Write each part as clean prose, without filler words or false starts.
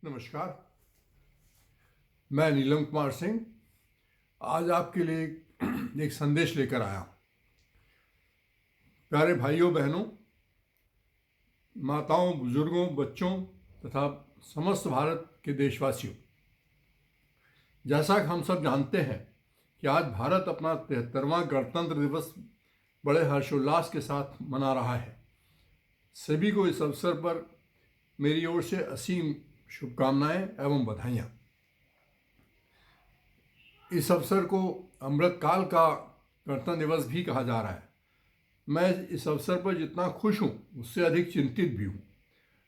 नमस्कार। मैं नीलम कुमार सिंह आज आपके लिए एक संदेश लेकर आया हूँ। प्यारे भाइयों बहनों, माताओं, बुजुर्गों, बच्चों तथा समस्त भारत के देशवासियों, जैसा कि हम सब जानते हैं कि आज भारत अपना 73वां गणतंत्र दिवस बड़े हर्षोल्लास के साथ मना रहा है। सभी को इस अवसर पर मेरी ओर से असीम शुभकामनाएं एवं बधाइयाँ। इस अवसर को अमृतकाल का गणतंत्र दिवस भी कहा जा रहा है। मैं इस अवसर पर जितना खुश हूँ उससे अधिक चिंतित भी हूँ।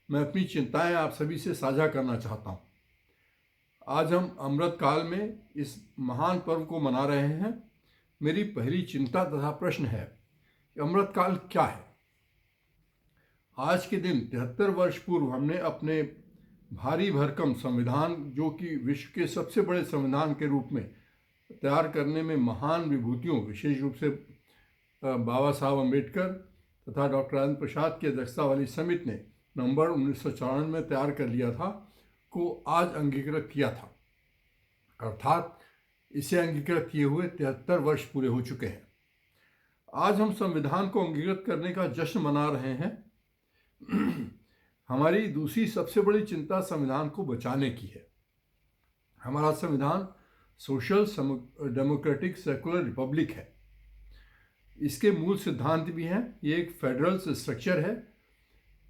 मैं अपनी चिंताएं आप सभी से साझा करना चाहता हूँ। आज हम अमृतकाल में इस महान पर्व को मना रहे हैं। मेरी पहली चिंता तथा प्रश्न है कि अमृतकाल क्या है। आज के दिन 73 वर्ष पूर्व हमने अपने भारी भरकम संविधान, जो कि विश्व के सबसे बड़े संविधान के रूप में तैयार करने में महान विभूतियों, विशेष रूप से बाबा साहब अम्बेडकर तथा डॉक्टर राजेंद्र प्रसाद की अध्यक्षता वाली समिति ने नवंबर 1994 में तैयार कर लिया था, को आज अंगीकृत किया था। अर्थात इसे अंगीकृत किए हुए 73 वर्ष पूरे हो चुके हैं। आज हम संविधान को अंगीकृत करने का जश्न मना रहे हैं। हमारी दूसरी सबसे बड़ी चिंता संविधान को बचाने की है। हमारा संविधान सोशल डेमोक्रेटिक सेकुलर रिपब्लिक है। इसके मूल सिद्धांत भी हैं। ये एक फेडरल स्ट्रक्चर है।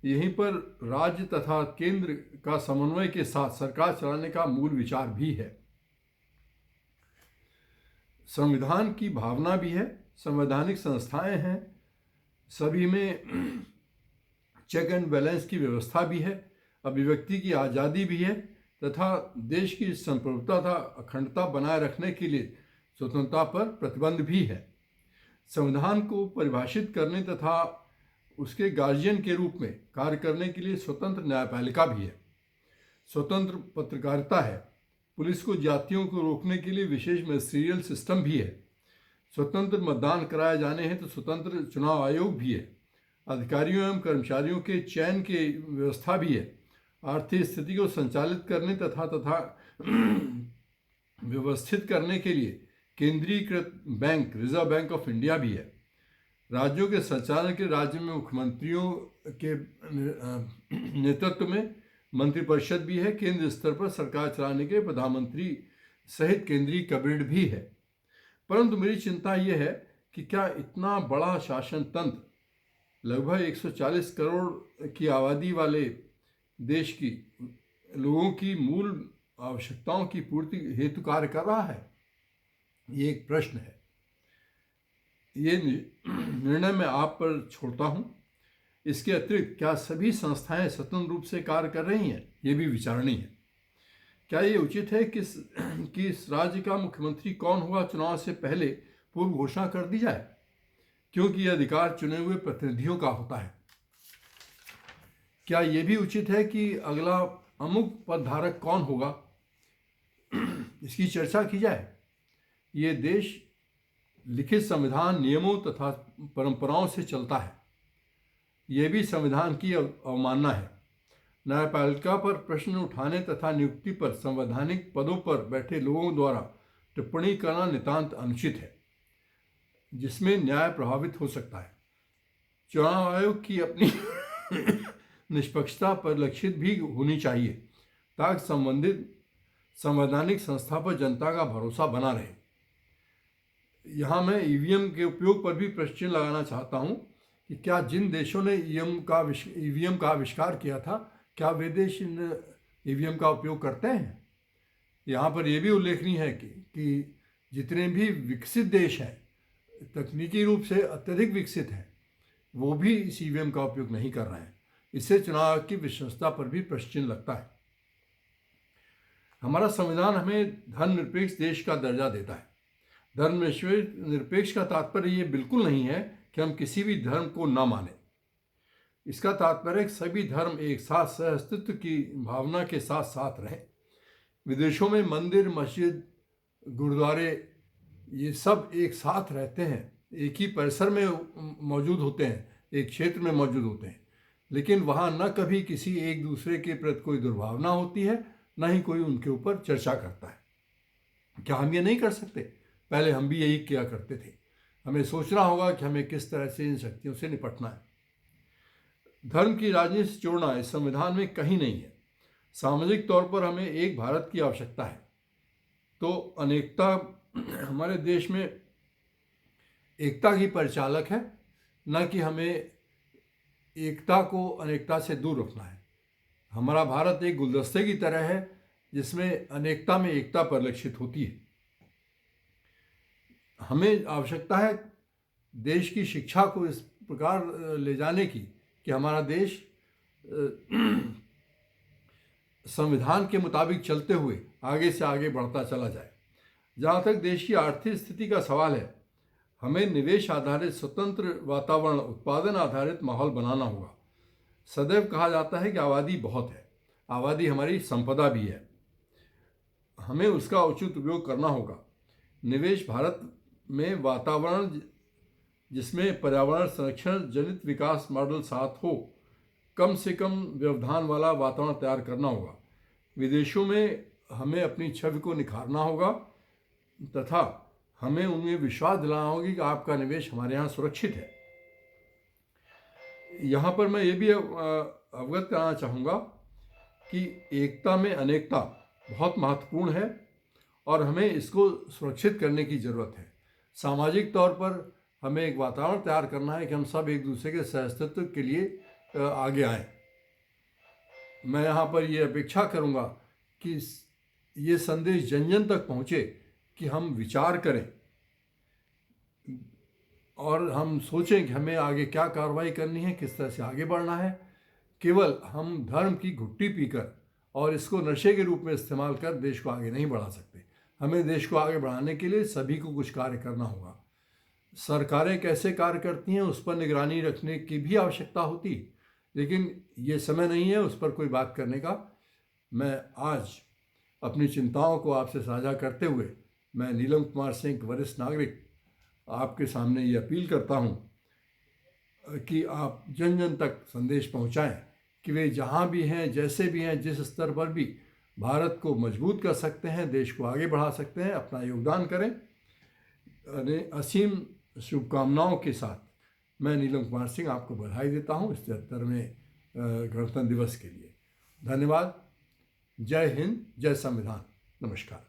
यहीं पर राज्य तथा केंद्र का समन्वय के साथ सरकार चलाने का मूल विचार भी है। संविधान की भावना भी है, संवैधानिक संस्थाएं हैं, सभी में चेक एंड बैलेंस की व्यवस्था भी है, अभिव्यक्ति की आज़ादी भी है तथा देश की संप्रभुता तथा अखंडता बनाए रखने के लिए स्वतंत्रता पर प्रतिबंध भी है। संविधान को परिभाषित करने तथा उसके गार्जियन के रूप में कार्य करने के लिए स्वतंत्र न्यायपालिका भी है, स्वतंत्र पत्रकारिता है, पुलिस को जातियों को रोकने के लिए विशेष मैजिस्ट्रियल सिस्टम भी है, स्वतंत्र मतदान कराए जाने हैं तो स्वतंत्र चुनाव आयोग भी है, अधिकारियों एवं कर्मचारियों के चयन की व्यवस्था भी है, आर्थिक स्थिति को संचालित करने तथा व्यवस्थित करने के लिए केंद्रीकृत bank reserve bank of India भी है। राज्यों के संचालन के राज्य में मुख्यमंत्रियों के नेतृत्व में मंत्रिपरिषद भी है। केंद्र स्तर पर सरकार चलाने के प्रधानमंत्री सहित केंद्रीय कैबिनेट भी है। परंतु मेरी चिंता यह है कि क्या इतना बड़ा शासन तंत्र, लगभग 140 करोड़ की आबादी वाले देश की लोगों की मूल आवश्यकताओं की पूर्ति हेतु कार्य कर रहा है? ये एक प्रश्न है। ये निर्णय मैं आप पर छोड़ता हूँ। इसके अतिरिक्त क्या सभी संस्थाएं स्वतंत्र रूप से कार्य कर रही हैं, ये भी विचारणीय है। क्या ये उचित है कि इस राज्य का मुख्यमंत्री कौन होगा चुनाव से पहले पूर्व घोषणा कर दी जाए, क्योंकि यह अधिकार चुने हुए प्रतिनिधियों का होता है? क्या ये भी उचित है कि अगला अमुक पदधारक कौन होगा, इसकी चर्चा की जाए? ये देश लिखित संविधान, नियमों तथा परंपराओं से चलता है। ये भी संविधान की अवमानना है। न्यायपालिका पर प्रश्न उठाने तथा नियुक्ति पर संवैधानिक पदों पर बैठे लोगों द्वारा टिप्पणी करना नितांत अनुचित है, जिसमें न्याय प्रभावित हो सकता है। चुनाव आयोग की अपनी निष्पक्षता परिलक्षित भी होनी चाहिए, ताकि संबंधित संवैधानिक संस्था पर जनता का भरोसा बना रहे। यहाँ मैं ईवीएम के उपयोग पर भी प्रश्न लगाना चाहता हूँ कि क्या जिन देशों ने ईवीएम का आविष्कार किया था, क्या वे देश इन ईवीएम का उपयोग करते हैं? यहाँ पर यह भी उल्लेखनीय है कि जितने भी विकसित देश हैं, तकनीकी रूप से अत्यधिक विकसित हैं, वो भी इस ईवीएम का उपयोग नहीं कर रहे हैं। इससे चुनाव की विश्वसनीयता पर भी प्रश्न लगता है। हमारा संविधान हमें धर्मनिरपेक्ष देश का दर्जा देता है। धर्मनिरपेक्ष का तात्पर्य ये बिल्कुल नहीं है कि हम किसी भी धर्म को न माने। इसका तात्पर्य सभी धर्म एक साथ सहअस्तित्व की भावना के साथ साथ रहें। विदेशों में मंदिर, मस्जिद, गुरुद्वारे ये सब एक साथ रहते हैं, एक ही परिसर में मौजूद होते हैं, एक क्षेत्र में मौजूद होते हैं। लेकिन वहाँ न कभी किसी एक दूसरे के प्रति कोई दुर्भावना होती है, न ही कोई उनके ऊपर चर्चा करता है। क्या हम ये नहीं कर सकते? पहले हम भी यही किया करते थे। हमें सोचना होगा कि हमें किस तरह से इन शक्तियों से निपटना है। धर्म की राजनीति से जोड़ना इस संविधान में कहीं नहीं है। सामाजिक तौर पर हमें एक भारत की आवश्यकता है। तो अनेकता हमारे देश में एकता की परिचालक है, न कि हमें एकता को अनेकता से दूर रखना है। हमारा भारत एक गुलदस्ते की तरह है जिसमें अनेकता में एकता परिलक्षित होती है। हमें आवश्यकता है देश की शिक्षा को इस प्रकार ले जाने की कि हमारा देश संविधान के मुताबिक चलते हुए आगे से आगे बढ़ता चला जाए। जहाँ तक देश की आर्थिक स्थिति का सवाल है, हमें निवेश आधारित स्वतंत्र वातावरण, उत्पादन आधारित माहौल बनाना होगा। सदैव कहा जाता है कि आबादी बहुत है, आबादी हमारी संपदा भी है, हमें उसका उचित उपयोग करना होगा। निवेश भारत में वातावरण जिसमें पर्यावरण संरक्षण जनित विकास मॉडल साथ हो, कम से कम व्यवधान वाला वातावरण तैयार करना होगा। विदेशों में हमें अपनी छवि को निखारना होगा तथा हमें उन्हें विश्वास दिलाना होगा कि आपका निवेश हमारे यहाँ सुरक्षित है। यहाँ पर मैं ये भी अवगत कराना चाहूँगा कि एकता में अनेकता बहुत महत्वपूर्ण है और हमें इसको सुरक्षित करने की ज़रूरत है। सामाजिक तौर पर हमें एक वातावरण तैयार करना है कि हम सब एक दूसरे के सहअस्तित्व के लिए आगे आएँ। मैं यहाँ पर ये अपेक्षा करूँगा कि ये संदेश जन जन तक पहुँचे कि हम विचार करें और हम सोचें कि हमें आगे क्या कार्रवाई करनी है, किस तरह से आगे बढ़ना है। केवल हम धर्म की घुट्टी पीकर और इसको नशे के रूप में इस्तेमाल कर देश को आगे नहीं बढ़ा सकते। हमें देश को आगे बढ़ाने के लिए सभी को कुछ कार्य करना होगा। सरकारें कैसे कार्य करती हैं उस पर निगरानी रखने की भी आवश्यकता होती है, लेकिन ये समय नहीं है उस पर कोई बात करने का। मैं आज अपनी चिंताओं को आपसे साझा करते हुए मैं नीलम कुमार सिंह, वरिष्ठ नागरिक, आपके सामने ये अपील करता हूँ कि आप जन जन तक संदेश पहुँचाएँ कि वे जहाँ भी हैं, जैसे भी हैं, जिस स्तर पर भी भारत को मजबूत कर सकते हैं, देश को आगे बढ़ा सकते हैं, अपना योगदान करें। असीम शुभकामनाओं के साथ मैं नीलम कुमार सिंह आपको बधाई देता हूँ इस 73वें गणतंत्र दिवस के लिए। धन्यवाद। जय हिंद, जय संविधान। नमस्कार।